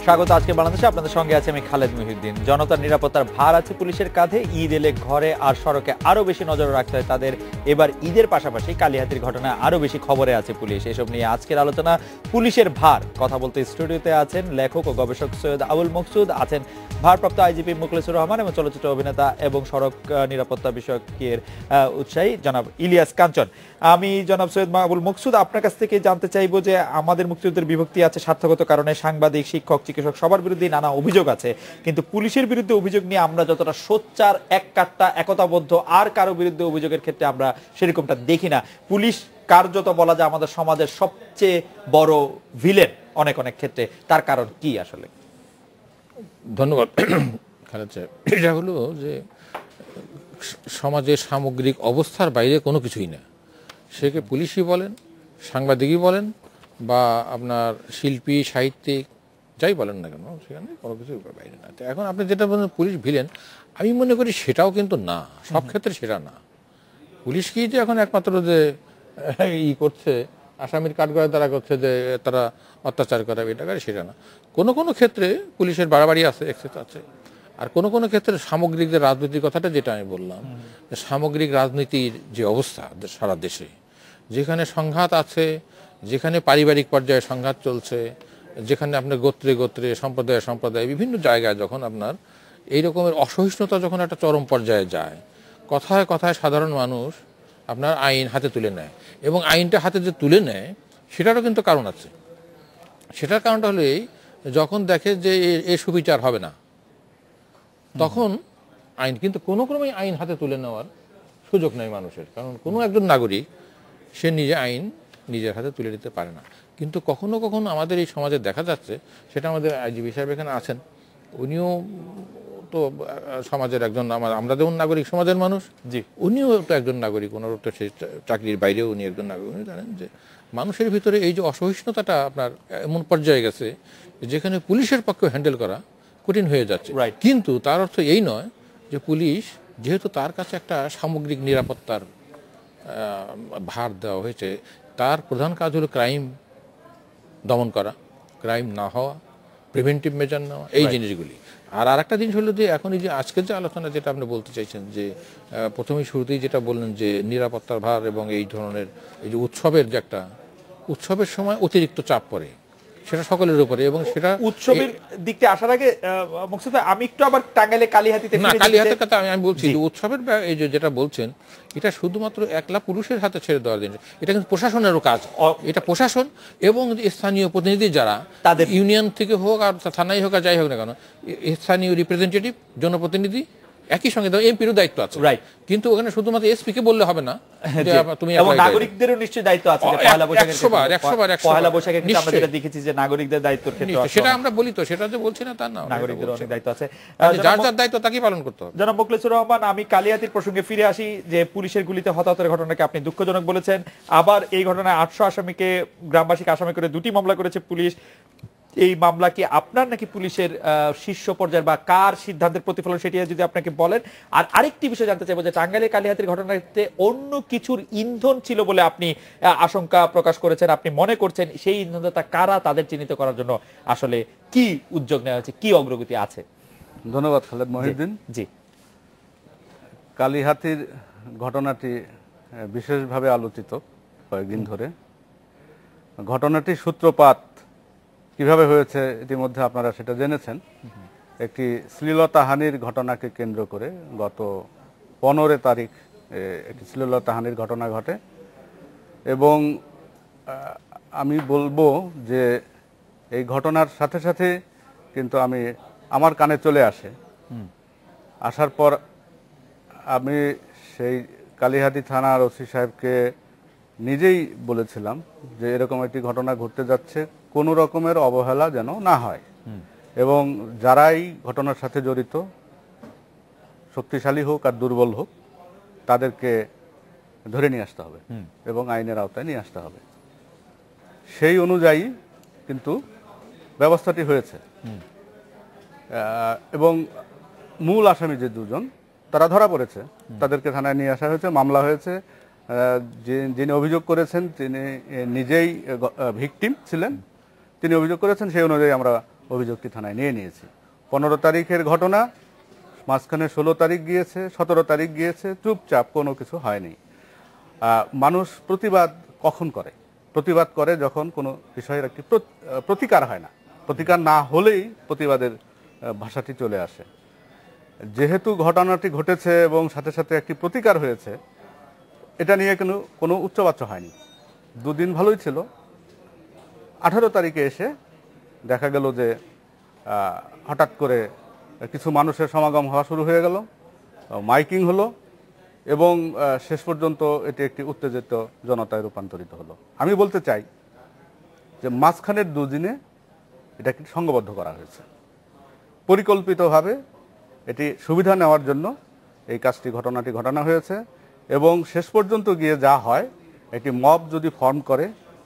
স্বাগত আজকে বাংলাদেশে। আপনাদের সঙ্গে আছে আমি খালেদ মহিউদ্দিন। জনতার নিরাপত্তার ভার আছে পুলিশের কাঁধে। ঈদ এলে ঘরে আর সড়কে আরো বেশি নজর রাখতে হয় তাদের। এবার ঈদের পাশাপাশি কালিহাতির ঘটনায় আরো বেশি খবরে আছে পুলিশ। এসব নিয়ে আজকের আলোচনা পুলিশের ভার। কথা বলতে স্টুডিওতে আছেন লেখক ও গবেষক সৈয়দ আবুল মকসুদ, আছেন ভারপ্রাপ্ত আইজিপি মুখলেসুর রহমান এবং চলচ্চিত্র অভিনেতা এবং সড়ক নিরাপত্তা বিষয়কের উৎসাহী জনাব ইলিয়াস কাঞ্চন। আমি জনাব সৈয়দ আবুল মকসুদ আপনার কাছ থেকে জানতে চাইবো যে আমাদের মুক্তিযুদ্ধের বিভক্তি আছে স্বার্থগত কারণে, সাংবাদিক, শিক্ষক, চিকিৎসক সবার বিরুদ্ধে নানা অভিযোগ আছে, কিন্তু পুলিশের বিরুদ্ধে অভিযোগ নিয়ে আমরা যতটা সোচ্চার, এক কাট্টা, একতাবদ্ধ আর কারো বিরুদ্ধে অভিযোগের ক্ষেত্রে আমরা সেরকমটা দেখি না। পুলিশ কার্যত বলা যায় আমাদের সমাজের সবচেয়ে বড় ভিলেন অনেক অনেক ক্ষেত্রে। তার কারণ কি আসলে? ধন্যবাদ খালেদ সাহেব। এটা হলো যে সমাজের সামগ্রিক অবস্থার বাইরে কোনো কিছুই না। সেকে পুলিশই বলেন, সাংবাদিকই বলেন, বা আপনার শিল্পী, সাহিত্যিক, যাই বলেন না কেন, সেখানে কোনো কিছু বাইরে না। তো এখন আপনি যেটা বলেন পুলিশ ভিলেন, আমি মনে করি সেটাও কিন্তু না, সব ক্ষেত্রে সেটা না। পুলিশকেই যে এখন একমাত্র যে করছে, আসামির কাঠগড়ায় দ্বারা করছে যে তারা অত্যাচার করে, এটা করে, সেটা না। কোনো কোনো ক্ষেত্রে পুলিশের বাড়াবাড়ি আছে, এক্সেস আছে। আর কোনো কোনো ক্ষেত্রে সামগ্রিক যে রাজনীতির কথাটা যেটা আমি বললাম, সামগ্রিক রাজনীতির যে অবস্থা সারা দেশে, যেখানে সংঘাত আছে, যেখানে পারিবারিক পর্যায়ে সংঘাত চলছে, যেখানে আপনার গোত্রে গোত্রে, সম্প্রদায়ে সম্প্রদায়ে বিভিন্ন জায়গায় যখন আপনার এই রকমের অসহিষ্ণুতা যখন একটা চরম পর্যায়ে যায়, কথায় কথায় সাধারণ মানুষ আপনার আইন হাতে তুলে নেয়। এবং আইনটা হাতে যে তুলে নেয় সেটারও কিন্তু কারণ আছে। সেটার কারণটা হলো এই, যখন দেখে যে এ সুবিচার হবে না, তখন আইন, কিন্তু কোনো ক্রমেই আইন হাতে তুলে নেওয়ার সুযোগ নেই মানুষের। কারণ কোনো একজন নাগরিক সে নিজে আইন নিজের হাতে তুলে নিতে পারে না। কিন্তু কখনো কখনো আমাদের এই সমাজে দেখা যাচ্ছে, সেটা আমাদের আইজিবি সাহেব এখানে আছেন, উনিও তো সমাজের একজন, আমরা যেমন নাগরিক সমাজের মানুষ, জি, উনিও তো একজন নাগরিক, ওনারও তো সেই চাকরির বাইরেও উনি একজন নাগরিক। উনি জানেন যে মানুষের ভিতরে এই যে অসহিষ্ণুতাটা আপনার এমন পর্যায়ে গেছে যেখানে পুলিশের পক্ষে হ্যান্ডেল করা কঠিন হয়ে যাচ্ছে। কিন্তু তার অর্থ এই নয় যে পুলিশ, যেহেতু তার কাছে একটা সামগ্রিক নিরাপত্তার ভার দেওয়া হয়েছে, তার প্রধান কাজ হলো ক্রাইম দমন করা, ক্রাইম না হওয়া, প্রিভেন্টিভ মেজার নেওয়া, এই জিনিসগুলি। আর আরেকটা জিনিস হলো যে এখন এই যে আজকের যে আলোচনা, যেটা আপনি বলতে চাইছেন, যে প্রথমেই শুরুতেই যেটা বললেন যে নিরাপত্তার ভার এবং এই ধরনের এই যে উৎসবের যে একটা, উৎসবের সময় অতিরিক্ত চাপ পড়ে, সেটা সকলের উপরে। এবং সেটা উৎসবের দিকতে আসার আগে মকসুদ ভাই, আমি একটু আবার টাঙ্গাইলে কালিহাতিতে, না, কালিহাতের কথা আমি বলছি যে উৎসবের এই যে যেটা বলছেন, এটা শুধুমাত্র একলা পুরুষের হাতে ছেড়ে দেওয়ার জিনিস, এটা কিন্তু প্রশাসনেরও কাজ। এটা প্রশাসন এবং স্থানীয় প্রতিনিধি যারা, তাদের ইউনিয়ন থেকে হোক আর থানায় হোক আর যাই হোক না কেন, স্থানীয় রিপ্রেজেন্টেটিভ, জনপ্রতিনিধি, একই সঙ্গে এমপিরও দায়িত্ব আছে, রাইট। কিন্তু ওখানে শুধুমাত্র এসপি কে বললে হবে না, তুমি নাগরিকদেরও নিশ্চয়ই দায়িত্ব আছে। পয়লা বৈশাখে কিন্তু আমরা যেটা দেখেছি যে নাগরিকদের দায়িত্বের ক্ষেত্রে, সেটা আমরা বলি তো, সেটা যে বলছি না তা না, নাগরিকদের অনেক দায়িত্ব আছে, যার যার দায়িত্ব তাকে পালন করতে হবে। জনাব মুখলেসুর রহমান, আমি কালিহাতির প্রসঙ্গে ফিরে আসি। যে পুলিশের গুলিতে হতাহতের ঘটনাকে আপনি দুঃখজনক বলেছেন। আবার এই ঘটনায় 800 আসামিকে, গ্রামবাসীকে আসামি করে 2টি মামলা করেছে পুলিশ। এই মামলা কি আপনার নাকি পুলিশের শীর্ষ পর্যায়ের বা কার সিদ্ধান্তের প্রতিফলন, সেটি যদি আপনাকে বলেন। আর আরেকটি বিষয় জানতে চাইবো যে টাঙ্গাইলের কালিহাতির ঘটনাতে অন্য কিছুর ইন্ধন ছিল বলে আপনি আশঙ্কা প্রকাশ করেছেন, আপনি মনে করছেন সেই ইন্ধনটা কারা, তাদের চিহ্নিত করার জন্য আসলে কি উদ্যোগ নেওয়া হয়েছে, কি অগ্রগতি আছে? ধন্যবাদ খালেদ মহিউদ্দিন। জি, কালিহাতির ঘটনাটি বিশেষভাবে আলোচিত কয়েকদিন ধরে। ঘটনাটির সূত্রপাত কিভাবে হয়েছে ইতিমধ্যে আপনারা সেটা জেনেছেন। একটি শ্লীলতাহানির ঘটনাকে কেন্দ্র করে গত 15 তারিখ একটি শ্লীলতাহানির ঘটনা ঘটে। এবং আমি বলবো যে এই ঘটনার সাথে সাথে কিন্তু আমার কানে চলে আসে, আসার পর আমি সেই কালিহাতি থানার ওসি সাহেবকে নিজেই বলেছিলাম যে এরকম একটি ঘটনা ঘটতে যাচ্ছে, কোনো রকমের অবহেলা যেন না হয়, এবং যারাই ঘটনার সাথে জড়িত, শক্তিশালী হোক আর দুর্বল হোক, তাদেরকে ধরে নিয়ে আসতে হবে এবং আইনের আওতায় নিয়ে আসতে হবে। সেই অনুযায়ী কিন্তু ব্যবস্থাটি হয়েছে। এবং মূল আসামি যে 2জন, তারা ধরা পড়েছে, তাদেরকে থানায় নিয়ে আসা হয়েছে, মামলা হয়েছে। যিনি অভিযোগ করেছেন তিনি নিজেই ভিকটিম ছিলেন, তিনি অভিযোগ করেছেন, সেই অনুযায়ী আমরা অভিযোগটি থানায় নিয়ে নিয়েছি। 15 তারিখের ঘটনা, মাঝখানে 16 তারিখ গিয়েছে, 17 তারিখ গিয়েছে, চুপচাপ, কোনো কিছু হয়নি। মানুষ প্রতিবাদ কখন করে? প্রতিবাদ করে যখন কোনো বিষয়ের একটি প্রতিকার হয় না। প্রতিকার না হলেই প্রতিবাদের ভাষাটি চলে আসে। যেহেতু ঘটনাটি ঘটেছে এবং সাথে সাথে একটি প্রতিকার হয়েছে, এটা নিয়ে কোনো উচ্চবাচ্য হয়নি। দুদিন ভালোই ছিল। 18 তারিখে এসে দেখা গেল যে হঠাৎ করে কিছু মানুষের সমাগম হওয়া শুরু হয়ে গেল, মাইকিং হলো এবং শেষ পর্যন্ত এটি একটি উত্তেজিত জনতায় রূপান্তরিত হলো। আমি বলতে চাই যে মাঝখানের দুদিনে এটাকে সংঘবদ্ধ করা হয়েছে, পরিকল্পিতভাবে এটি সুবিধা নেওয়ার জন্য এই ঘটনাটি ঘটানো হয়েছে। এবং শেষ পর্যন্ত গিয়ে যা হয়, একটি মব যদি ফর্ম করে,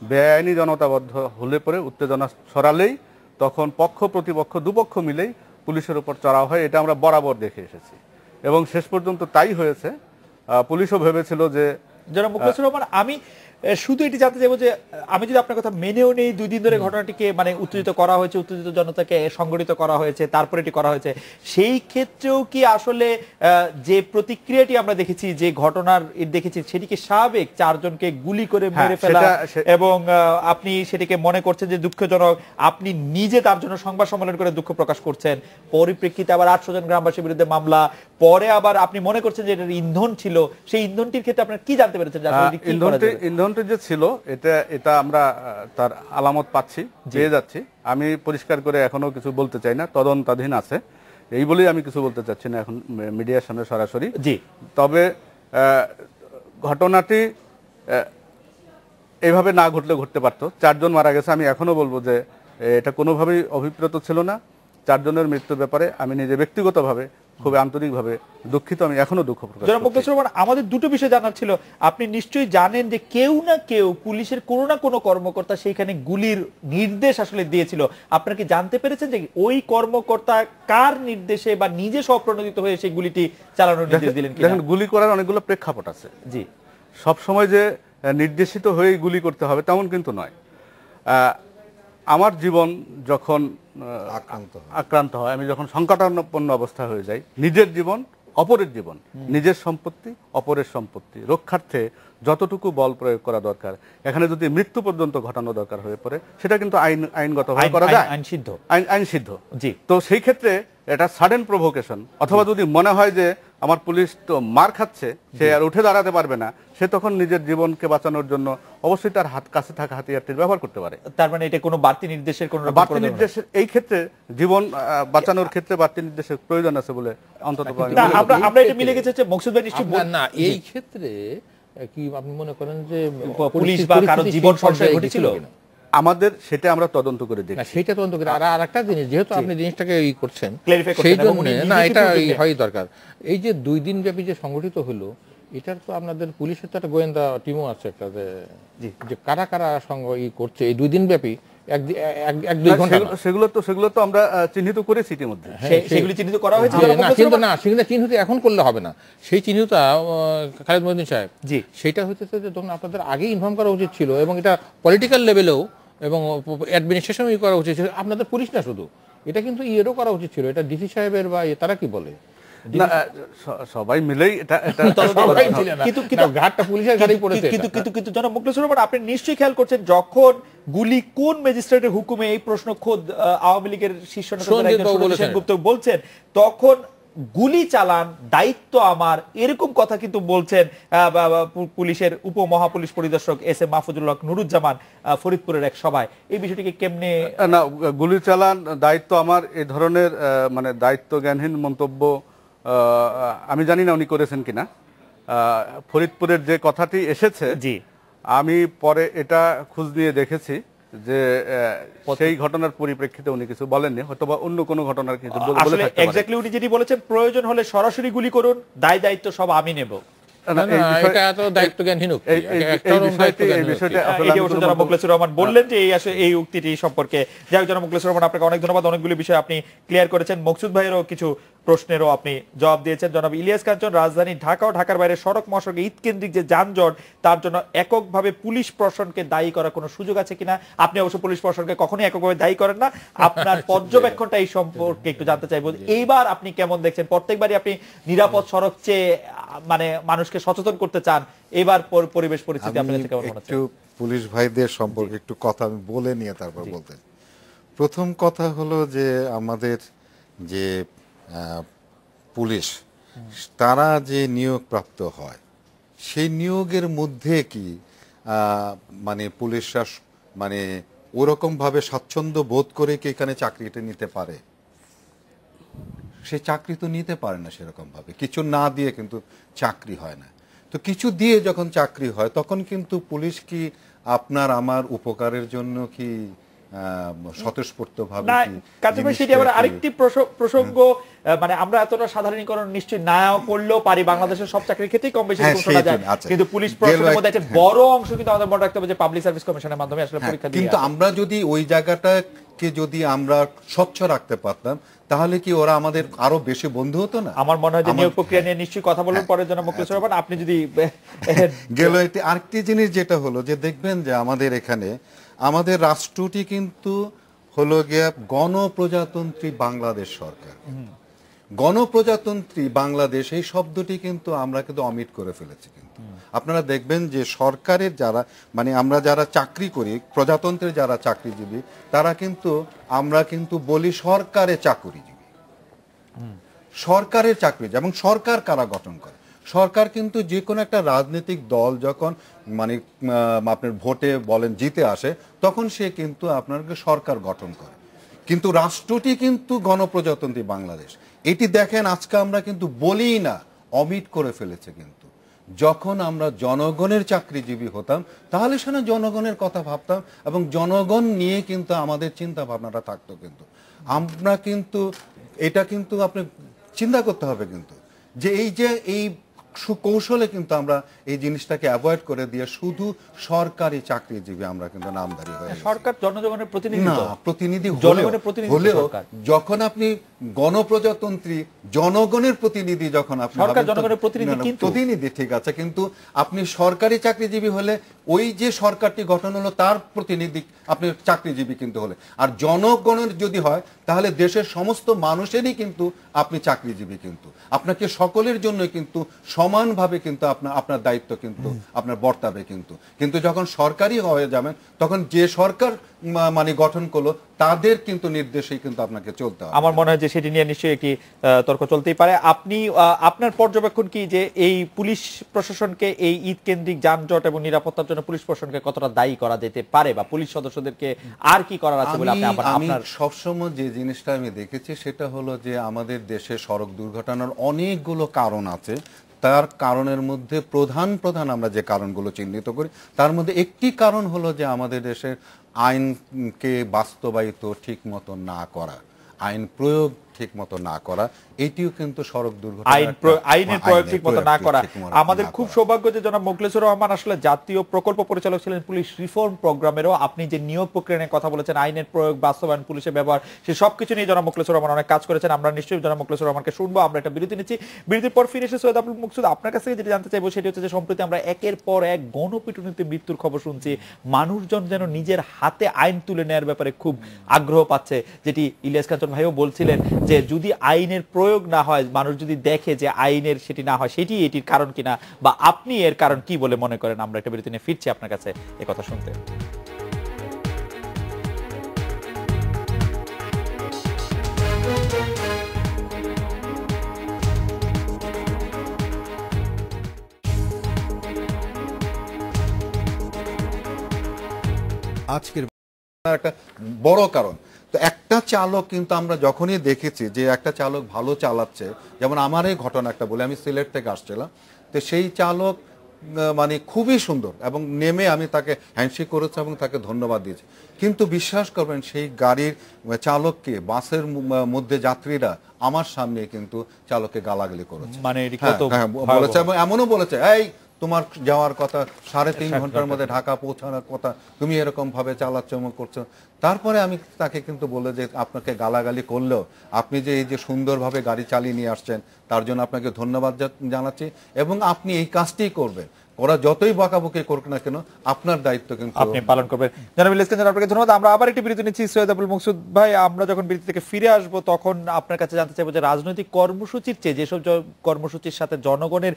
বেআইনি জনতাবদ্ধ হলে পরে উত্তেজনা ছড়ালেই তখন পক্ষ প্রতিপক্ষ দুপক্ষ মিলেই পুলিশের উপর চড়াও হয়। এটা আমরা বরাবর দেখে এসেছি এবং শেষ পর্যন্ত তাই হয়েছে। পুলিশও ভেবেছিল যে জনাব মুখলেছুর রহমান, আমি শুধু এটি জানতে চাইবো যে আমি যদি আপনার কথা মেনেও নেই, 2 দিন ধরে ঘটনাটিকে মানে উত্তেজিত করা হয়েছে, উত্তেজিত জনতাকে সংগঠিত করা হয়েছে, তারপরে এটি করা হয়েছে, সেই ক্ষেত্রেও কি আসলে যে প্রতিক্রিয়াটি আমরা দেখেছি, যে ঘটনার দেখেছি, সেটি কি স্বাভাবিক? 4 জনকে গুলি করে মেরে ফেলা, এবং আপনি সেটিকে মনে করছেন যে দুঃখজনক, আপনি নিজে তার জন্য সংবাদ সম্মেলন করে দুঃখ প্রকাশ করছেন, পরিপ্রেক্ষিতে আবার 800 জন গ্রামবাসীর বিরুদ্ধে মামলা, পরে আবার আপনি মনে করছেন যে এটার ইন্ধন ছিল, সেই ইন্ধনটির ক্ষেত্রে আপনারা কি জানতে পেরেছেন? ইন্ধনটি যে ছিল, এটা আমরা তার আলামত পাচ্ছি, পেয়ে যাচ্ছি। আমি পরিষ্কার করে এখনো কিছু বলতে চাই না, তদন্তাধীন আছে, এই বলেই আমি কিছু বলতে চাচ্ছি না এখন মিডিয়ার সামনে সরাসরি। জি, তবে ঘটনাটি এইভাবে না ঘটলে ঘটতে পারতো। 4 জন মারা গেছে। আমি এখনো বলবো যে এটা কোনোভাবেই অভিপ্রেত ছিল না। 4 জনের মৃত্যুর ব্যাপারে আমি নিজে ব্যক্তিগতভাবে খুব আন্তরিকভাবে দুঃখিত। আমি এখনো দুঃখ প্রকাশ করছি। আমাদের দুটো বিষয় জানার ছিল। আপনি নিশ্চয়ই জানেন যে কেউ না কেউ, পুলিশের কোনো না কোনো কর্মকর্তা সেইখানে গুলির নির্দেশ আসলে দিয়েছিল। আপনারা কি জানতে পেরেছেন যে ওই কর্মকর্তা কার নির্দেশে বা নিজে স্বপ্রণোদিত হয়ে সেই গুলিটি চালানোর নির্দেশ দিলেন? দেখেন, গুলি করার অনেকগুলো প্রেক্ষাপট আছে। জি, সব সময় যে নির্দেশিত হয়েই গুলি করতে হবে তেমন কিন্তু নয়। আমার জীবন যখন আক্রান্ত হয়, আমি যখন সংকটাপন্ন অবস্থা হয়ে যাই, নিজের জীবন অপরের জীবন, নিজের সম্পত্তি অপরের সম্পত্তি রক্ষার্থে যতটুকু বল প্রয়োগ করা দরকার, এখানে যদি মৃত্যু পর্যন্ত ঘটানো দরকার হয়ে পড়ে, সেটা কিন্তু আইনগতভাবে করা যায়, আইন সিদ্ধ। জি, তো সেই ক্ষেত্রে এটা সাডেন প্রভোকেশন, অথবা যদি মনে হয় যে আমার পুলিশ তো মার খাচ্ছে, সে আর উঠে দাঁড়াতে পারবে না, সে তখন নিজের জীবনকে বাঁচানোর জন্য অবশ্যই তার কাছে থাকা হাতিয়ারটির ব্যবহার করতে পারে। তার মানে এটা কোনো বাড়তি নির্দেশের কোনো বাড়তি নির্দেশের এই ক্ষেত্রে, জীবন বাঁচানোর ক্ষেত্রে বাড়তি নির্দেশের প্রয়োজন আছে বলে অন্তত আমরা এটা মিলে গেছে। মকসুদ ভাই নিশ্চয়ই না, এই ক্ষেত্রে কি আপনি মনে করেন যে পুলিশ বা কারো জীবন সংশয় ঘটেছিল? আমাদের সেটা আমরা তদন্ত করে দেখি, সেটা তদন্ত করে। আর একটা জিনিস, যেহেতু আপনি জিনিসটাকে করছেন, সেই জন্য না, এটা হয় দরকার। এই যে 2 দিন ব্যাপী যে সংগঠিত হলো, এটার তো আপনাদের পুলিশের তো একটা গোয়েন্দা টিমও আছে একটা, যে কারা কারা সঙ্গ করছে এই 2 দিন ব্যাপী, 1-2 ঘন্টা। সেগুলো তো আমরা চিহ্নিত করেছি ইতিমধ্যে। সেগুলি চিহ্নিত করা হয়েছে, কিন্তু না, সেগুলো চিহ্নিত এখন করলে হবে না। সেই চিহ্নিতটা খালেদ মহিউদ্দিন সাহেব, জি, সেটা হচ্ছে যে তখন আপনাদের আগেই ইনফর্ম করা উচিত ছিল, এবং এটা পলিটিক্যাল লেভেলেও এবং অ্যাডমিনিস্ট্রেশনই করা উচিত ছিল, আপনাদের পুলিশ না শুধু। এটা কিন্তু ইয়েরও করা উচিত ছিল, এটা ডিসি সাহেবের বা তারা কি বলে, সবাই মিলেই আপনি নিশ্চয়ই খেয়াল করছেন, যখন গুলি কোন ম্যাজিস্ট্রেটের হুকুমে, এই প্রশ্ন খোদ আওয়ামী লীগের শীর্ষ নেতা বলছেন, তখন গুলি চালান, দায়িত্ব আমার, এরকম কথা কিন্তু বলছেন পুলিশের উপমহাপুলিশ পরিদর্শক এস এম মাহফুজুল হক নুরুজ্জামান ফরিদপুরের এক সভায়। এই বিষয়টিকে কেমনে? না, গুলি চালান, দায়িত্ব আমার, এই ধরনের মানে দায়িত্ব জ্ঞানহীন মন্তব্য আমি জানি না উনি করেছেন কিনা। ফরিদপুরের যে কথাটি এসেছে, জি, আমি পরে এটা খোঁজ নিয়ে দেখেছি যে সেই ঘটনার পরিপ্রেক্ষিতে উনি কিছু বলেননি, হয়তো বা অন্য কোনো ঘটনার কিছু বলে থাকতে পারে। এক্স্যাক্টলি উনি যেটি বলেছেন, প্রয়োজন হলে সরাসরি গুলি করুন, দায় দায়িত্ব সব আমি নেব। বললেন যে এই উক্তিটি সম্পর্কে। যাই হোক, জনাব মুখলেছুর রহমান, আপনাকে অনেক ধন্যবাদ। অনেকগুলো বিষয় আপনি ক্লিয়ার করেছেন। মকসুদ ভাইয়েরও কিছু প্রশ্নেরও আপনি জবাব দিয়েছেন। জনাব ইলিয়াস কাঞ্চন, রাজধানী ঢাকা ও ঢাকার বাইরে সড়ক মহাসড়কে ঈদ কেন্দ্রিক যে যানজট, তার জন্য এককভাবে পুলিশ প্রশাসনকে দায়ী করার কোনো সুযোগ আছে কিনা? আপনি অবশ্য পুলিশ প্রশাসনকে কখনোই এককভাবে দায়ী করেন না, আপনার পর্যবেক্ষণটা এই সম্পর্কে একটু জানতে চাইবো। এইবার আপনি কেমন দেখছেন? প্রত্যেকবারই আপনি নিরাপদ সড়ক চেয়ে মানে মানুষকে সচেতন করতে চান, এবার পরিবেশ পরিস্থিতি আপনার কাছে কেমন মনে হচ্ছে? একটু পুলিশ ভাইদের সম্পর্কে একটু কথা আমি বলে নিয়ে তারপর বলতে। প্রথম কথা হলো যে আমাদের যে পুলিশ তারা যে নিয়োগপ্রাপ্ত হয় সেই নিয়োগের মধ্যে কি মানে পুলিশরা মানে ওরকম ভাবে স্বাচ্ছন্দ্য বোধ করে কি এখানে চাকরিটা নিতে পারে? সে চাকরি তো নিতে পারে না সেরকম ভাবে, কিছু না দিয়ে কিন্তু চাকরি হয় না। তো কিছু দিয়ে যখন চাকরি হয় তখন কিন্তু পুলিশ কি আপনার আমার উপকারের জন্য কি স্বতঃস্ফূর্তভাবে সেটি আবার আরেকটি প্রসঙ্গ, মানে আমরা এতটা সাধারণীকরণ নিশ্চয়ই না করলেও পারি, বাংলাদেশের সব চাকরির ক্ষেত্রেই কম বেশি শোনা যায়, কিন্তু পুলিশ প্রশাসনের মধ্যে একটা বড় অংশ কিন্তু আমাদের মনে রাখতে হবে যে পাবলিক সার্ভিস কমিশনের মাধ্যমে আসলে পরীক্ষা দিয়ে। কিন্তু আমরা যদি ওই জায়গাটাকে যদি আমরা স্বচ্ছ রাখতে পারতাম তাহলে কি ওরা আমাদের আরো বেশি বন্ধু হতো না? আমার মনে হয় যে নিয়োগ প্রক্রিয়া নিয়ে নিশ্চয়ই কথা বলবেন পরের জন্য মুখলেছুর রহমান, আপনি যদি গেল। আরেকটি জিনিস যেটা হলো যে দেখবেন যে আমাদের এখানে আমাদের রাষ্ট্রটি কিন্তু হলো গিয়ে গণপ্রজাতন্ত্রী বাংলাদেশ সরকার। গণপ্রজাতন্ত্রী বাংলাদেশ এই শব্দটি কিন্তু আমরা কিন্তু অমিট করে ফেলেছি। কিন্তু আপনারা দেখবেন যে সরকারের যারা মানে আমরা যারা চাকরি করি, প্রজাতন্ত্রের যারা চাকরিজীবী, তারা কিন্তু আমরা কিন্তু বলি সরকারের চাকরিজীবী, সরকারের চাকরি। এবং সরকার কারা গঠন করে? সরকার কিন্তু যে কোনো একটা রাজনৈতিক দল যখন মানে আপনার ভোটে বলেন জিতে আসে তখন সে কিন্তু আপনাকে সরকার গঠন করে। কিন্তু রাষ্ট্রটি কিন্তু গণপ্রজাতন্ত্রী বাংলাদেশ। এটি দেখেন আজকে আমরা কিন্তু বলি না, অমিট করে ফেলেছে। কিন্তু যখন আমরা জনগণের চাকরিজীবী হতাম তাহলে সেটা জনগণের কথা ভাবতাম এবং জনগণ নিয়ে কিন্তু আমাদের চিন্তা ভাবনাটা থাকতো। কিন্তু আমরা কিন্তু এটা কিন্তু আপনি চিন্তা করতে হবে কিন্তু যে এই সুকৌশলে কিন্তু আমরা এই জিনিসটাকে অ্যাভয়েড করে দিয়ে শুধু সরকারি চাকরিজীবী আমরা কিন্তু নামধারী হয়ে গেছি। সরকার জনগণের প্রতিনিধি না, প্রতিনিধি হলেও যখন আপনি গণপ্রজাতন্ত্রী জনগণের প্রতিনিধি, যখন আপনি সরকার জনগণের প্রতিনিধি ঠিক আছে, কিন্তু আপনি সরকারি চাকরিজীবী হলে ওই যে সরকারটি গঠন হলো তার প্রতিনিধি আপনি চাকরিজীবী কিন্তু হলে। আর জনগণের যদি হয় তাহলে দেশের সমস্ত মানুষেরই কিন্তু আপনি চাকরিজীবী। কিন্তু আপনাকে সকলের জন্য কিন্তু সমানভাবে কিন্তু আপনার দায়িত্ব কিন্তু আপনার বর্তাবে। কিন্তু যখন সরকারি হয়ে যাবেন তখন যে সরকার মানে গঠন করলো তাদের কিন্তু নির্দেশেই কিন্তু আপনাকে চলতে হবে। আমার মনে হয় যে সেটি নিয়ে নিশ্চয়ই একটি তর্ক চলতেই পারে। আপনি আপনার পর্যবেক্ষণ কি যে এই পুলিশ প্রশাসনকে এই ঈদ কেন্দ্রিক যানজট এবং নিরাপত্তার জন্য পুলিশ প্রশাসনকে কতটা দায়ী করা যেতে পারে, বা পুলিশ সদস্যদেরকে আর কি করার আছে বলে আপনি আপনার সবসময় যে জিনিসটা আমি দেখেছি সেটা হলো যে আমাদের দেশে সড়ক দুর্ঘটনার অনেকগুলো কারণ আছে। তার কারণের মধ্যে প্রধান আমরা যে কারণগুলো চিহ্নিত করি তার মধ্যে একটি কারণ হলো যে আমাদের দেশের আইনকে বাস্তবায়িত ঠিক মতো না করা, আইন প্রয়োগ ঠিক মতো না করা, এটিও কিন্তু সড়ক দুর্ঘটনা আইনের প্রয়োগ ঠিক মতো না করা। আমাদের খুব সৌভাগ্য যে জনাব মুখলেছুর রহমান আসলে জাতীয় প্রকল্প পরিচালক ছিলেন পুলিশ রিফর্ম প্রোগ্রামেরও। আপনি যে নিয়োগ প্রক্রিয়া নিয়ে কথা বলেছেন, আইনের প্রয়োগ, বাস্তবায়ন, পুলিশের ব্যবহার, সে সবকিছু নিয়ে জনাব মুখলেছুর রহমান অনেক কাজ করেছেন। আমরা নিশ্চয়ই জনাব মুখলেছুর রহমানকে শুনবো। আমরা একটা বিরতি নিচ্ছি, বিরতির পর ফিরে এসে সৈয়দ আবুল মকসুদ আপনার কাছ থেকে যেটা জানতে চাইবো সেটি হচ্ছে যে সম্প্রতি আমরা একের পর এক গণপিটুনিতে মৃত্যুর খবর শুনছি। মানুষজন যেন নিজের হাতে আইন তুলে নেওয়ার ব্যাপারে খুব আগ্রহ পাচ্ছে, যেটি ইলিয়াস কাঞ্চন ভাইও বলছিলেন যে যদি আইনের প্রয়োগ না হয়, মানুষ যদি দেখে যে আইনের সেটি না হয়, সেটি এটির কারণ কিনা, বা আপনি এর কারণ কি বলে মনে করেন। আমরা একটা বিরতি নিয়ে ফিরছি আপনার কাছে এই কথা শুনতে। আজকের একটা বড় কারণ তো একটা চালক কিন্তু আমরা যখনই দেখেছি যে একটা চালক ভালো চালাচ্ছে, যেমন আমার এই ঘটনা একটা বলে, আমি সিলেট থেকে আসছিলাম, তো সেই চালক মানে খুবই সুন্দর এবং নেমে আমি তাকে হ্যান্ডশেক করেছি এবং তাকে ধন্যবাদ দিয়েছি। কিন্তু বিশ্বাস করবেন সেই গাড়ির চালককে, বাসের মধ্যে যাত্রীরা আমার সামনে কিন্তু চালককে গালাগালি করেছে, মানে বলেছে এবং এমনও বলেছে, এই তোমার যাওয়ার কথা 3.5 ঘন্টার মধ্যে ঢাকা পৌঁছানোর কথা, তুমি এরকম ভাবে চালাচমক করছো। তারপরে আমি তাকে কিন্তু বলে যে আপনাকে গালাগালি করলেও আপনি যে এই যে সুন্দরভাবে গাড়ি চালিয়ে নিয়ে আসছেন তার জন্য আপনাকে ধন্যবাদ জানাচ্ছি, এবং আপনি এই কাজটিই করবেন, ওরা যতই বকাবকি করুক না কেন আপনার দায়িত্ব কিন্তু আপনি পালন করবেন। জনাব ইলিয়াস খান, আপনাকে ধন্যবাদ। আমরা আবার একটি বিরতি নিচ্ছি। সৈয়দ আবুল মকসুদ ভাই, আমরা যখন বিরতি থেকে ফিরে আসব তখন আপনার কাছে জানতে চাইবো যে রাজনৈতিক কর্মসূচির চেয়ে যেসব কর্মসূচির সাথে জনগণের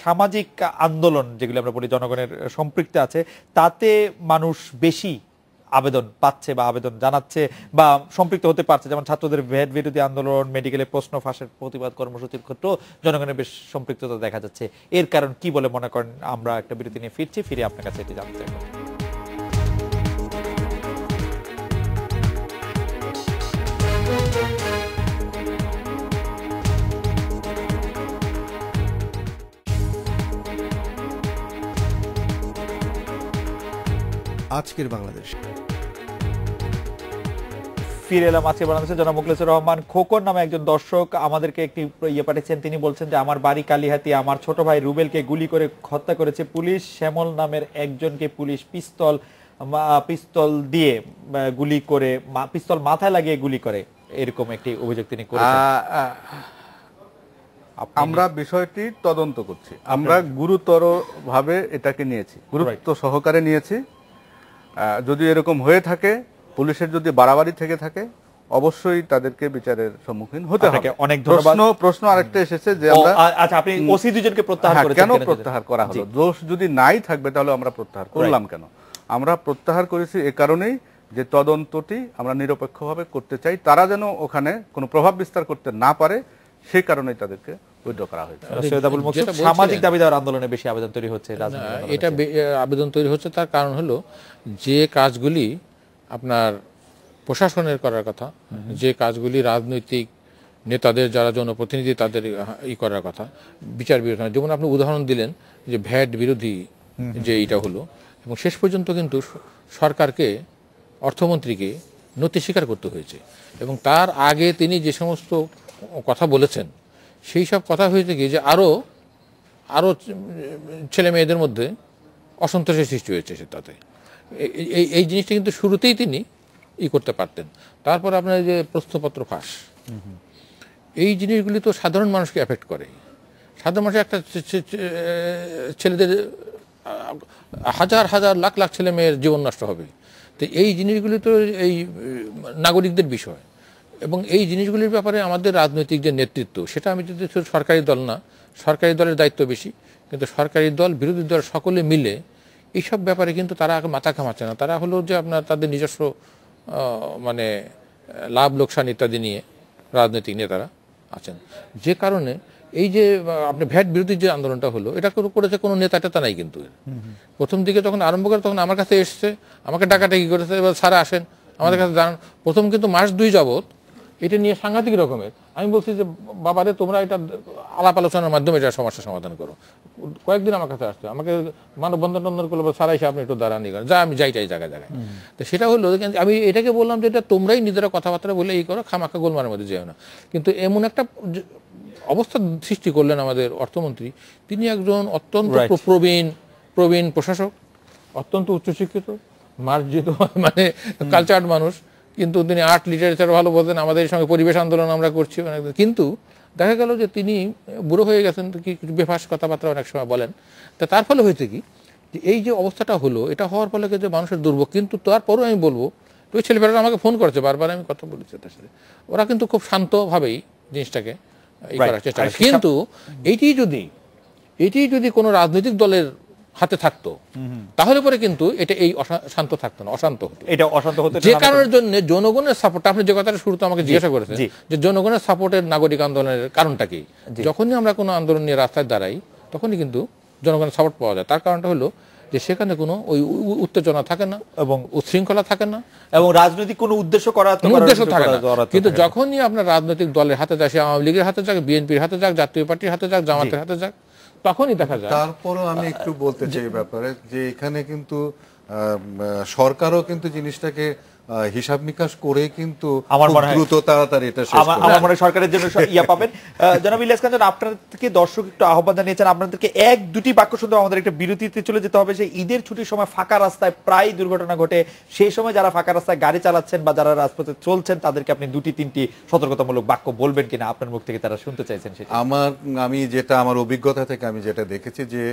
সামাজিক আন্দোলন, যেগুলো আমরা বলি জনগণের সম্পৃক্ত আছে, তাতে মানুষ বেশি আবেদন পাচ্ছে বা আবেদন জানাচ্ছে বা সম্পৃক্ত হতে পারছে। যেমন ছাত্রদের ভ্যাট বিরোধী আন্দোলন, মেডিকেলে প্রশ্ন ফাঁসের প্রতিবাদ কর্মসূচির ক্ষেত্রেও জনগণের বেশ সম্পৃক্ততা দেখা যাচ্ছে। এর কারণ কি বলে মনে করেন? আমরা একটা বিরতি নিয়ে ফিরছি, ফিরে আপনার কাছে এটি জানতে চাইব। আজকের বাংলাদেশ ফিরে এলাম আজকে বাংলাদেশে। জনাব মুখলেসুর রহমান খোকন নামে একজন দর্শক আমাদেরকে একটি পাঠিয়েছেন। তিনি বলছেন যে আমার বাড়ি কালিহাতি, আমার ছোট ভাই রুবেলকে গুলি করে হত্যা করেছে পুলিশ। শ্যামল নামের একজনকে পুলিশ পিস্তল দিয়ে গুলি করে, পিস্তল মাথায় লাগিয়ে গুলি করে, এরকম একটি অভিযোগ তিনি করেছেন। আমরা বিষয়টি তদন্ত করছি, আমরা গুরুতর ভাবে এটাকে নিয়েছি, গুরুত্ব সহকারে নিয়েছি। যদি এরকম হয়ে থাকে, পুলিশের যদি বাড়াবাড়ি থেকে থাকে, অবশ্যই তাদেরকে বিচারের সম্মুখীন হতে হবে। অনেক ধন্যবাদ। প্রশ্ন আরেকটা এসেছে যে আমরা আচ্ছা, আপনি ওসি দুজনকে প্রত্যাহার করেছেন কেন? প্রত্যাহার করা হলো, দোষ যদি নাই থাকবে তাহলে আমরা প্রত্যাহার করলাম কেন? আমরা প্রত্যাহার করেছি এ কারণেই যে তদন্তটি আমরা নিরপেক্ষভাবে করতে চাই, তারা যেন ওখানে কোনো প্রভাব বিস্তার করতে না পারে, সেই কারণেই তাদেরকে উইথড্র করা হয়েছে। সৈয়দ আবুল মকসুদ, সামাজিক দাবি দেওয়ার আন্দোলনে বেশি আবেদন তৈরি হচ্ছে, এটা আবেদন তৈরি হচ্ছে, তার কারণ হলো যে কাজগুলি আপনার প্রশাসনের করার কথা, যে কাজগুলি রাজনৈতিক নেতাদের যারা জনপ্রতিনিধি তাদের করার কথা, বিচার বিরোধী। যেমন আপনি উদাহরণ দিলেন যে ভ্যাট বিরোধী যে এইটা হলো, এবং শেষ পর্যন্ত কিন্তু সরকারকে, অর্থমন্ত্রীকে নথি স্বীকার করতে হয়েছে, এবং তার আগে তিনি যে সমস্ত কথা বলেছেন সেই সব কথা হয়েছে কি যে আরও ছেলে মেয়েদের মধ্যে অসন্তোষের সৃষ্টি হয়েছে তাতে। এই জিনিসটা কিন্তু শুরুতেই তিনি করতে পারতেন। তারপর আপনার যে প্রশ্নপত্র ফাঁস, এই জিনিসগুলি তো সাধারণ মানুষকে এফেক্ট করে। সাধারণ মানুষের একটা ছেলেদের হাজার হাজার লাখ লাখ ছেলে মেয়ের জীবন নষ্ট হবে। তো এই জিনিসগুলি তো এই নাগরিকদের বিষয়, এবং এই জিনিসগুলির ব্যাপারে আমাদের রাজনৈতিক যে নেতৃত্ব, সেটা আমি যদি সরকারি দল না, সরকারি দলের দায়িত্ব বেশি, কিন্তু সরকারি দল বিরোধী দল সকলে মিলে এইসব ব্যাপারে কিন্তু তারা মাথা ঘামাচ্ছে না। তারা হলো যে আপনার তাদের নিজস্ব মানে লাভ লোকসান ইত্যাদি নিয়ে রাজনৈতিক নেতারা আছেন, যে কারণে এই যে আপনি ভ্যাট বিরোধী যে আন্দোলনটা হলো, এটা করেছে কোনো নেতা টেতা নাই। কিন্তু প্রথম দিকে যখন আরম্ভ করে তখন আমার কাছে এসছে, আমাকে ডাকাডাকি করেছে, এবার স্যারা আসেন আমাদের কাছে জানান। প্রথম কিন্তু মাস 2 যাবত এটা নিয়ে সাংঘাতিক রকমের। আমি বলছি যে বাবারে, তোমরা এটা আলাপ আলোচনার মাধ্যমে এটা সমস্যা সমাধান করো। কয়েকদিন আমার কাছে আসছে, আমাকে মানববন্ধন টন্ধন করলো, সারা এসে আপনি একটু দাঁড়ানি করেন, যা আমি যাইটাই জায়গায় জায়গায়। তো সেটা হলো, আমি এটাকে বললাম যে এটা তোমরাই নিজেরা কথাবার্তা বলে করো, খামাখা গোলমারের মধ্যে যেও না। কিন্তু এমন একটা অবস্থা সৃষ্টি করলেন আমাদের অর্থমন্ত্রী, তিনি একজন অত্যন্ত প্রবীণ প্রশাসক, অত্যন্ত উচ্চশিক্ষিত, মার্জিত, মানে কালচার্ড মানুষ, কিন্তু তিনি আর্ট লিটারেচার ভালো বলতেন। আমাদের সঙ্গে পরিবেশ আন্দোলন আমরা করছি, কিন্তু দেখা গেল যে তিনি বুড়ো হয়ে গেছেন, কি বেফাস কথাবার্তা অনেক সময় বলেন। তা তার ফলে হয়েছে কি, যে এই যে অবস্থাটা হলো, এটা হওয়ার ফলে যে মানুষের দুর্ভোগ। কিন্তু তারপরেও আমি বলবো, ওই ছেলেপেলেরা আমাকে ফোন করেছে বারবার, আমি কথা বলেছি তার সাথে, ওরা কিন্তু খুব শান্তভাবেই জিনিসটাকে করার চেষ্টা করে। কিন্তু এটি যদি কোনো রাজনৈতিক দলের হাতে থাকতো, তাহলে পরে কিন্তু এটা এই শান্ত থাকতো না, অশান্ত হতো। এটা অশান্ত হতো যে কারণের জন্য জনগণের সাপোর্ট, আপনি যে কথাটা শুরুতে আমাকে জিজ্ঞাসা করেছেন যে জনগণের সাপোর্টের নাগরিক আন্দোলনের কারণটা কি, যখনই আমরা কোনো আন্দোলন নিয়ে রাস্তায় দাঁড়াই তখনই কিন্তু জনগণের সাপোর্ট পাওয়া যায়। তার কারণটা হলো যে সেখানে কোনো ওই উত্তেজনা থাকে না এবং উচ্ছৃঙ্খলা থাকে না, এবং রাজনৈতিক কোনো উদ্দেশ্য থাকে না। কিন্তু যখনই আপনার রাজনৈতিক দলের হাতে যায়, সে আওয়ামী লীগের হাতে যাক, বিএনপির হাতে যাক, জাতীয় পার্টির হাতে যাক, জামাতের হাতে যাক, তখনই দেখা যায়। তারপরও আমি একটু বলতে চাই এই ব্যাপারে যে এখানে কিন্তু সরকারও কিন্তু জিনিসটাকে হিসাব নিকাশ করে কিন্তু আমার খুব মনে হয় দ্রুত তাড়াতাড়ি এটা শেষ করে আমার মনে হয় সরকারের জন্য ইয়া পাবেন। জনাব ইলিয়াস খান, আপনাদেরকে দর্শক একটু আহ্বান জানিয়েছেন, আপনাদেরকে এক দুটি বাক্য শুনতে আমাদের একটা বিরতিতে চলে যেতে হবে। সেই ঈদের ছুটির সময় ফাঁকা রাস্তায় প্রায় দুর্ঘটনা ঘটে, সেই সময় যারা ফাঁকা রাস্তায় গাড়ি চালাচ্ছেন বা যারা রাজপথে চলছেন তাদেরকে আপনি দুটি তিনটি সতর্কতামূলক বাক্য বলবেন কিনা, আপনার মুখ থেকে তারা শুনতে চাইছেন সেটা। আমি যেটা আমার অভিজ্ঞতা থেকে আমি যেটা দেখেছি যে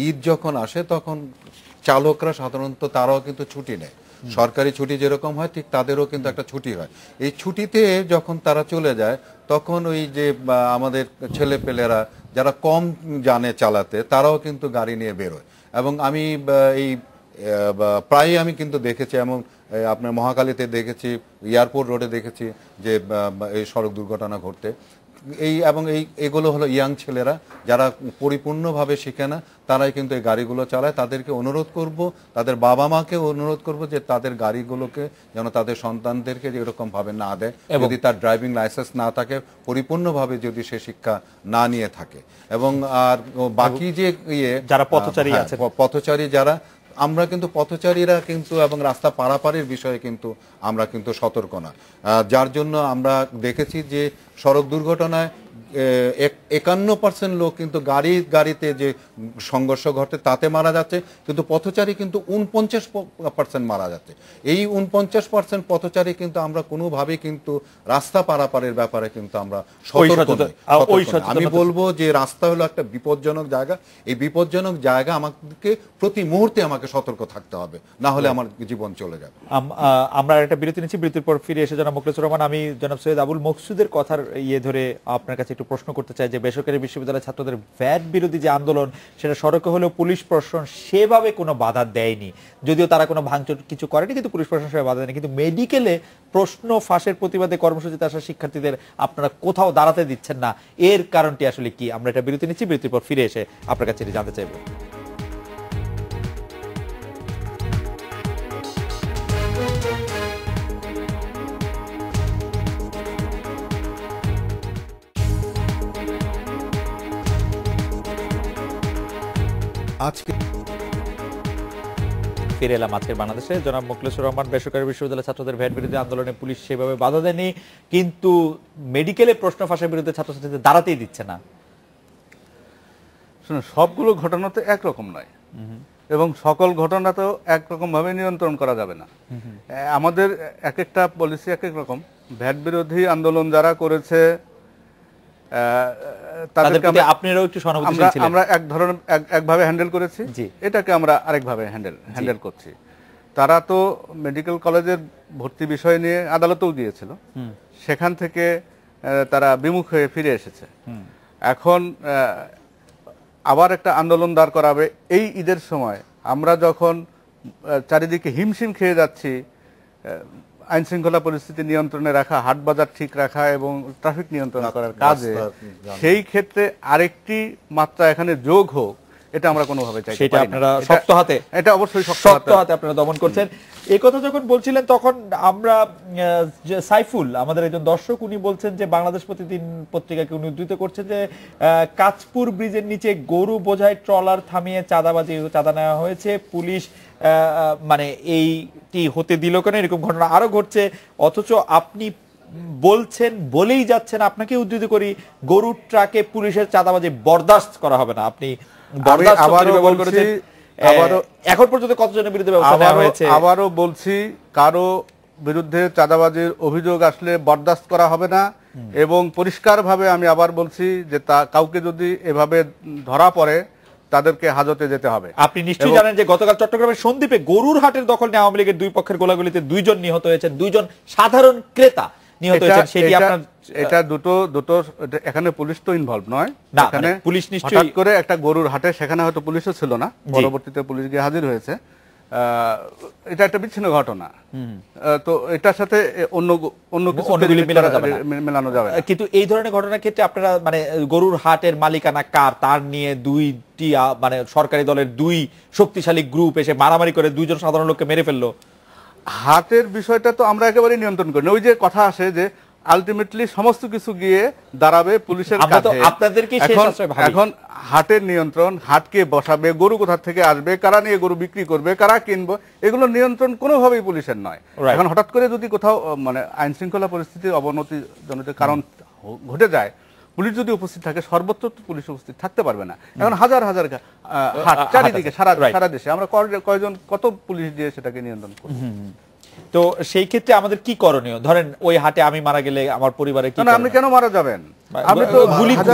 ঈদ যখন আসে তখন চালকরা সাধারণত তারাও কিন্তু ছুটি নেয়, সরকারি ছুটি যেরকম হয় ঠিক তাদেরও কিন্তু একটা ছুটি হয়। এই ছুটিতে যখন তারা চলে যায় তখন ওই যে আমাদের ছেলেপেলেরা যারা কম জানে চালাতে তারাও কিন্তু গাড়ি নিয়ে বেরোয়। এবং আমি এই প্রায়ই আমি কিন্তু দেখেছি, এমন আপনার মহাখালীতে দেখেছি, এয়ারপোর্ট রোডে দেখেছি যে এই সড়ক দুর্ঘটনা ঘটতে। এগুলো হলো ইয়াং ছেলেরা যারা পরিপূর্ণভাবে শিখে না, তারাই কিন্তু এই গাড়িগুলো চালায়। তাদেরকে অনুরোধ করব, তাদের বাবা মাকে অনুরোধ করব যে তাদের গাড়িগুলোকে যেন তাদের সন্তানদেরকে এরকম ভাবে না দেয়, যদি তার ড্রাইভিং লাইসেন্স না থাকে, পরিপূর্ণভাবে যদি সে শিক্ষা না নিয়ে থাকে। এবং আর বাকি যে যারা পথচারী আছে, পথচারী যারা, আমরা কিন্তু পথচারীরা কিন্তু এবং রাস্তা পারাপারের বিষয়ে কিন্তু আমরা কিন্তু সতর্ক না, যার জন্য আমরা দেখেছি যে সড়ক দুর্ঘটনায় 51% লোক কিন্তু গাড়িতে যে সংঘর্ষ ঘটে তাতে মারা যাচ্ছে, কিন্তু পথচারী কিন্তু 49% মারা যাচ্ছে। এই 49% পথচারী কিন্তু আমরা কোনোভাবেই কিন্তু রাস্তা পারাপারের ব্যাপারে কিন্তু আমরা সতর্ক নই। আমি বলবো যে রাস্তা হলো একটা বিপজ্জনক জায়গা, এই বিপজ্জনক জায়গা আমাকে প্রতি মুহূর্তে আমাকে সতর্ক থাকতে হবে, না হলে আমার জীবন চলে যাবে। আমরা একটা বিরতি নিচ্ছি, বিরতির পর ফিরে এসে জনাব মোখলেছুর রহমান, আমি জনাব সৈয়দ আবুল মকসুদের কথার ধরে আপনার কাছে একটু প্রশ্ন করতে চাই যে বেসরকারি বিশ্ববিদ্যালয়ের ছাত্রদের ভ্যাট বিরোধী যে আন্দোলন সেটা সড়কে হলেও পুলিশ প্রশাসন সেভাবে কোনো বাধা দেয়নি, যদিও তারা কোনো ভাঙচুর কিছু করেনি, কিন্তু পুলিশ প্রশাসন সেভাবে বাধা দেয়নি। কিন্তু মেডিকেলে প্রশ্ন ফাঁসের প্রতিবাদে কর্মসূচিতে আসা শিক্ষার্থীদের আপনারা কোথাও দাঁড়াতে দিচ্ছেন না, এর কারণটি আসলে কি? আমরা এটা বিরতি নিচ্ছি, বিরতির পর ফিরে এসে আপনার কাছে জানতে চাইব। আজকে ফিরে এলাম আজকের বাংলাদেশে। জনাব মোখলেছুর রহমান, বেসরকারি বিশ্ববিদ্যালয়ের ছাত্রদের ভ্যাট বিরোধী আন্দোলনে পুলিশ সেভাবে বাধা দেয়নি, কিন্তু মেডিকেলে প্রশ্ন ফাঁসের বিরুদ্ধে ছাত্রছাত্রীদের দাঁড়াতেই দিচ্ছে না। শুনুন, সবগুলো ঘটনা তো একরকম নয় এবং সকল ঘটনাতেও একরকম ভাবে নিয়ন্ত্রণ করা যাবে না। আমাদের এক একটা পলিসি এক এক রকম। ভ্যাট বিরোধী আন্দোলন যারা করেছে তাদেরকে আপনারাও একটু সহানুভূতিশীল ছিলেন। আমরা এক ধরনের একভাবে হ্যান্ডেল করেছি, এটাকে আমরা আরেকভাবে হ্যান্ডেল করছি। তারা তো মেডিকেল কলেজের ভর্তি বিষয় নিয়ে আদালতেও গিয়েছিল, সেখান থেকে তারা বিমুখ হয়ে ফিরে এসেছে। এখন আবার একটা আন্দোলন দাঁড় করাবে এই ঈদের সময়। আমরা যখন চারিদিকে হিমশিম খেয়ে যাচ্ছি আইন শৃঙ্খলা পরিস্থিতি নিয়ন্ত্রণে রাখা, হাট বাজার ঠিক রাখা এবং ট্রাফিক নিয়ন্ত্রণ করার কাজে, সেই ক্ষেত্রে আরেকটি মাত্রা এখানে যোগ হোক, এটা আমরা কোনোভাবে চাই সেটা আপনারা শক্ত হাতে, এটা অবশ্যই শক্ত হাতে আপনারা দমন করছেন। এই কথা যখন বলছিলেন তখন আমরা সাইফুল, আমাদের একজন দর্শক, উনি বলছেন যে বাংলাদেশ প্রতিদিন পত্রিকাকে উনি উদ্ধৃত করছেন যে কাঁচপুর ব্রিজের নিচে গরু বোঝাই ট্রলার থামিয়ে চাঁদা নেওয়া হয়েছে, পুলিশ মানে এইটি হতে দিল কেন? এরকম ঘটনা আরো ঘটছে, অথচ আপনি বলছেন, বলেই যাচ্ছেন, আপনাকে উদ্ধৃত করি, গরুর ট্রাকে পুলিশের চাঁদাবাজি বরদাস্ত করা হবে না। আপনি এখন পর্যন্ত কতজনের বিরুদ্ধে ব্যবস্থা নেওয়া হয়েছে? আবারও বলছি, কারো বিরুদ্ধে চাঁদাবাজির অভিযোগ আসলে বরদাস্ত করা হবে না। এবং পরিষ্কারভাবে আমি আবার বলছি যে কাউকে যদি এভাবে ধরা পড়ে তাদেরকে হাজতে যেতে হবে। আপনি নিশ্চয়ই জানেন যে গতকাল চট্টগ্রামের সন্দ্বীপে গরুর হাটের দখল নিয়ে আওয়ামী লীগের দুই পক্ষের গোলাগুলিতে 2 জন নিহত হয়েছেন, 2 জন সাধারণ ক্রেতা নিহত হয়েছেন। সেটি আপনার এটা দুটো এখানে পুলিশ তো ইনভলভ নয়, এখানে পুলিশ নিশ্চয়ই হঠাৎ করে একটা গরুর হাটে, সেখানে হয়তো পুলিশও ছিল না, পরবর্তীতে পুলিশ গিয়ে হাজির হয়েছে। এটা একটা বিচ্ছিন্ন ঘটনা, তো এটার সাথে অন্য কিছু মেলানো যাবে না। কিন্তু এই ধরনের ঘটনার ক্ষেত্রে আপনারা মানে গরুর হাটের মালিকানা কার, তার নিয়ে দুইটি মানে সরকারি দলের 2 শক্তিশালী গ্রুপ এসে মারামারি করে 2 জন সাধারণ লোককে মেরে ফেললো। হাটের বিষয়টা তো আমরা একেবারে নিয়ন্ত্রণ করি না। ওই যে কথা আসে যে আলটিমেটলি সমস্ত কিছু গিয়ে দাঁড়াবে পুলিশের আমরা তো কাছে। আপনাদেরকেই শেষ আশ্রয় ভাবি। এখন হাটের নিয়ন্ত্রণ, হাটকে বসাবে, গরু কোথা থেকে আসবে, কারা নিয়ে গরু বিক্রি করবে, কারা কিনবে, এগুলো নিয়ন্ত্রণ কোনোভাবেই পুলিশের নয়। Right. এখন হঠাৎ করে যদি কোথাও মানে আইন শৃঙ্খলা পরিস্থিতির অবনতি জনিত কারণ ঘটে যায়, পুলিশ যদি উপস্থিত থাকে, সর্বত্র তো পুলিশ উপস্থিত থাকতে পারবে না। এখন হাজার হাজার হাট চারিদিকে, Right. সারা দেশে আমরা কয়জন কত পুলিশ দিয়ে সেটাকে নিয়ন্ত্রণ করব। তো সেই ক্ষেত্রে আমাদের কি করণীয়? ধরেন ওই হাটে আমি মারা গেলে আমার পরিবারে কি না, আপনি কেন মারা যাবেন? আপনি তো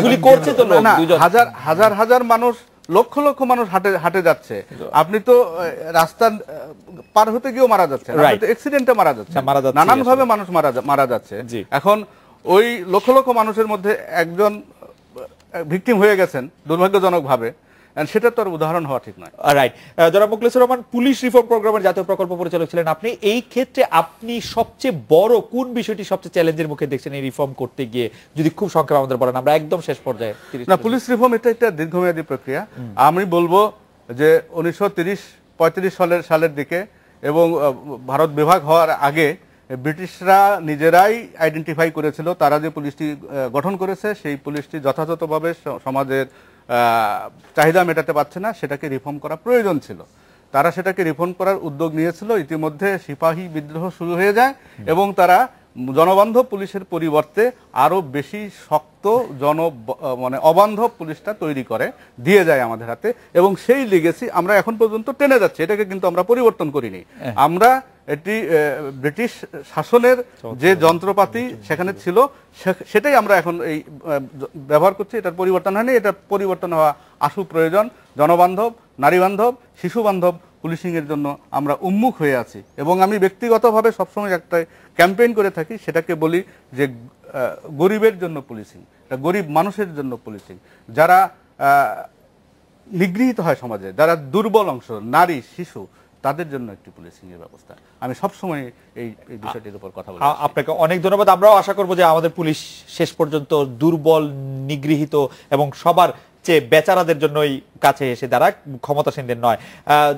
গুলি করছে তো লোক, না, দুজন। হাজার হাজার মানুষ, লক্ষ লক্ষ মানুষ হাটে যাচ্ছে, আপনি তো রাস্তা পার হতে গিয়েও মারা যাচ্ছে, Right. অ্যাক্সিডেন্টে মারা যাচ্ছে, মারা যাচ্ছে নানান ভাবে আসলে। মানুষ মারা যাচ্ছে। জি। এখন ওই লক্ষ লক্ষ মানুষের মধ্যে একজন ভিকটিম হয়ে গেছেন দুর্ভাগ্যজনক ভাবে, সেটা তো আর উদাহরণ হওয়া ঠিক নয়। রাইট। জনাব মুখলেসুর রহমান, পুলিশ রিফর্ম প্রোগ্রামের জাতীয় প্রকল্প পরিচালক ছিলেন আপনি। এই ক্ষেত্রে আপনি সবচেয়ে বড় কোন বিষয়টি সবচেয়ে চ্যালেঞ্জের মুখে দেখছেন এই রিফর্ম করতে গিয়ে? যদি খুব সংক্ষেপে আমাদের বলেন, আমরা একদম শেষ পর্যায়ে। না, পুলিশ রিফর্ম এটা একটা দীর্ঘমেয়াদী প্রক্রিয়া। আমি বলবো যে 1935 সালের দিকে এবং ভারত বিভাগ হওয়ার আগে ব্রিটিশরা নিজেরাই আইডেন্টিফাই করেছিল, তারা যে পুলিশটি গঠন করেছে সেই পুলিশটি যথাযথভাবে সমাজের চাহিদা মেটাতে পারছে না, সেটাকে রিফর্ম করা প্রয়োজন ছিল। তারা সেটাকে রিফর্ম করার উদ্যোগ নিয়েছিল। ইতিমধ্যে সিপাহী বিদ্রোহ শুরু হয়ে যায় এবং তারা জনবান্ধব পুলিশের পরিবর্তে আরো বেশি শক্ত মানে অবান্ধব পুলিশটা তৈরি করে দিয়ে যায় আমাদের হাতে, এবং সেই লিগেসি আমরা এখন পর্যন্ত টেনে যাচ্ছি। এটাকে কিন্তু আমরা পরিবর্তন করিনি। আমরা এটি ব্রিটিশ শাসনের যে যন্ত্রপাতি সেখানে ছিল সেটাই আমরা এখন এই ব্যবহার করছি। এটার পরিবর্তন হয়নি, এটা পরিবর্তন হওয়া আশু প্রয়োজন। জনবান্ধব, নারীবান্ধব, শিশুবান্ধব পুলিশিং এর জন্য আমরা উন্মুখ হয়ে আছি, এবং আমি ব্যক্তিগতভাবে সবসময় একটা ক্যাম্পেইন করে থাকি, সেটাকে বলি যে গরিবের জন্য পুলিশিং, গরিব মানুষের জন্য পুলিশিং, যারা নিগৃহীত হয় সমাজে, যারা দুর্বল অংশ, নারী, শিশু, তাদের জন্য একটি পুলিশিং এর ব্যবস্থা। আমি সবসময় এই বিষয়টির উপর কথা বলি। আপনাকে অনেক ধন্যবাদ। আমরাও আশা করবো যে আমাদের পুলিশ শেষ পর্যন্ত দুর্বল, নিগৃহীত এবং সবার চেয়ে বেচারাদের জন্যই কাছে এসে দাঁড়াক, ক্ষমতাসীনদের নয়।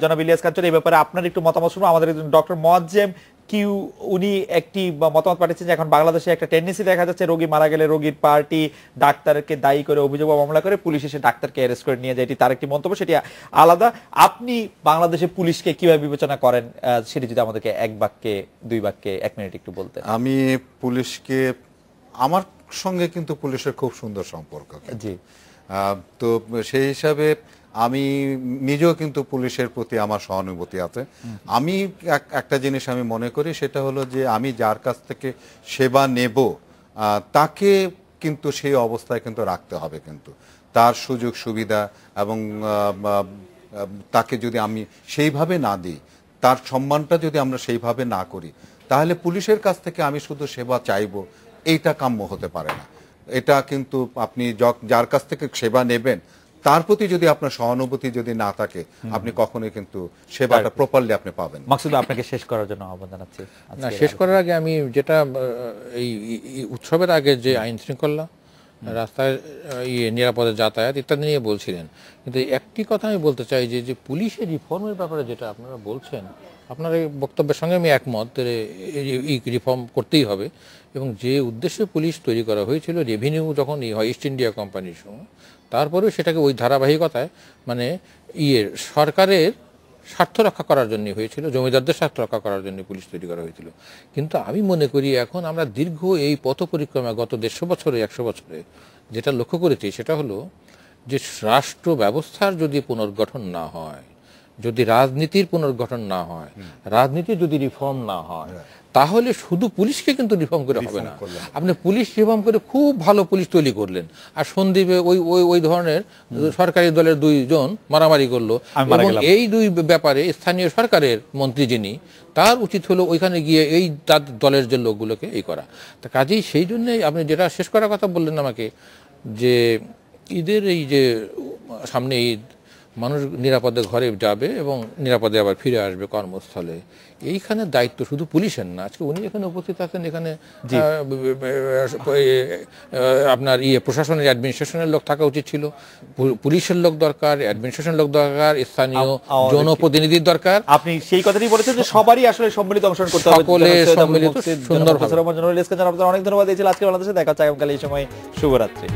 জনাব ইলিয়াস কাঞ্চন, এই ব্যাপারে আপনার একটু মতামত শুনবো। আমাদের ডক্টর মোয়াজ্জেম কিউ উনি একটি মতামত পাঠিয়েছেন যে এখন বাংলাদেশে একটা টেন্ডেন্সি দেখা যাচ্ছে, রোগী মারা গেলে রোগীর পার্টি ডাক্তারকে দায়ী করে অভিযোগ বা মামলা করে, পুলিশ এসে ডাক্তারকে অ্যারেস্ট করে নিয়ে যায়। এটি তার একটি মন্তব্য, সেটি আলাদা। আপনি বাংলাদেশে পুলিশকে কিভাবে বিবেচনা করেন সেটি যদি আমাদেরকে এক বাক্যে, দুই বাক্যে, 1 মিনিট একটু বলতেন। আমি পুলিশকে, আমার সঙ্গে কিন্তু পুলিশের খুব সুন্দর সম্পর্ক। জি। তো সেই হিসাবে আমি নিজেও কিন্তু পুলিশের প্রতি আমার সহানুভূতি আছে। আমি একটা জিনিস আমি মনে করি, সেটা হলো যে আমি যার কাছ থেকে সেবা নেব তাকে কিন্তু সেই অবস্থায় কিন্তু রাখতে হবে, কিন্তু তার সুযোগ সুবিধা এবং তাকে যদি আমি সেইভাবে না দিই, তার সম্মানটা যদি আমরা সেইভাবে না করি, তাহলে পুলিশের কাছ থেকে আমি শুধু সেবা চাইবো, এইটা কাম্য হতে পারে না। এটা কিন্তু আপনি যার কাছ থেকে সেবা নেবেন তার প্রতি যদি আপনার সহানুভূতি যদি না থাকে, আপনি কখনোই কিন্তু সেবাটা প্রপারলি আপনি পাবেন। মাকসুদ, আপনাকে শেষ করার জন্য আহ্বান জানাচ্ছি। না, শেষ করার আগে আমি যেটা এই উৎসবের আগে যে আইন শৃঙ্খলা, রাস্তায় নিরাপদে যাতায়াত ইত্যাদি নিয়ে বলছিলেন, কিন্তু একটি কথা আমি বলতে চাই যে পুলিশের রিফর্মের ব্যাপারে যেটা আপনারা বলছেন, আপনার এই বক্তব্যের সঙ্গে আমি একমত। এই রিফর্ম করতেই হবে, এবং যে উদ্দেশ্যে পুলিশ তৈরি করা হয়েছিল, রেভিনিউ যখন হয় ইস্ট ইন্ডিয়া কোম্পানির সময়, তারপরেও সেটাকে ওই ধারাবাহিকতায় মানে সরকারের স্বার্থ রক্ষা করার জন্য হয়েছিল, জমিদারদের স্বার্থ রক্ষা করার জন্য পুলিশ তৈরি করা হয়েছিল। কিন্তু আমি মনে করি এখন আমরা দীর্ঘ এই পথ পরিক্রমা গত 150 বছরে 100 বছরে যেটা লক্ষ্য করেছি, সেটা হলো যে রাষ্ট্র ব্যবস্থার যদি পুনর্গঠন না হয়, যদি রাজনীতির পুনর্গঠন না হয়, রাজনীতি যদি রিফর্ম না হয়, তাহলে শুধু পুলিশকে কিন্তু রিফর্ম করে হবে না। আপনি পুলিশ রিফর্ম করে খুব ভালো পুলিশ তৈরি করলেন, আর সন্দীপে ওই ধরনের সরকারি দলের 2 জন মারামারি করলো, এবং এই 2 ব্যাপারে স্থানীয় সরকারের মন্ত্রী যিনি, তার উচিত হলো ওইখানে গিয়ে এই তার দলের যে লোকগুলোকে এই করা। তা কাজেই সেই জন্যই আপনি যেটা শেষ করার কথা বললেন আমাকে, যে ঈদের এই যে সামনে ঈদ, মানুষ নিরাপদে ঘরে যাবে এবং নিরাপদে আবার ফিরে আসবে কর্মস্থলে। এইখানে দায়িত্ব শুধু পুলিশের না, আজকে উনি এখানে উপস্থিত আছেন, এখানে আপনার প্রশাসনের অ্যাডমিনিস্ট্রেশনের লোক থাকা উচিত ছিল, পুলিশের লোক দরকার, অ্যাডমিনিস্ট্রেশনের লোক দরকার, স্থানীয় জনপ্রতিনিধির দরকার। আপনি সেই কথাটি বলেছেন যে সবারই আসলে সম্মিলিত অংশগ্রহণ করতে হবে, সকলে সম্মিলিত সুন্দরভাবে। আপনাদের অনেক ধন্যবাদ দিয়েছিল। আজকে বাংলাদেশে দেখা হচ্ছে আগামীকাল এই সময়। শুভরাত্রি।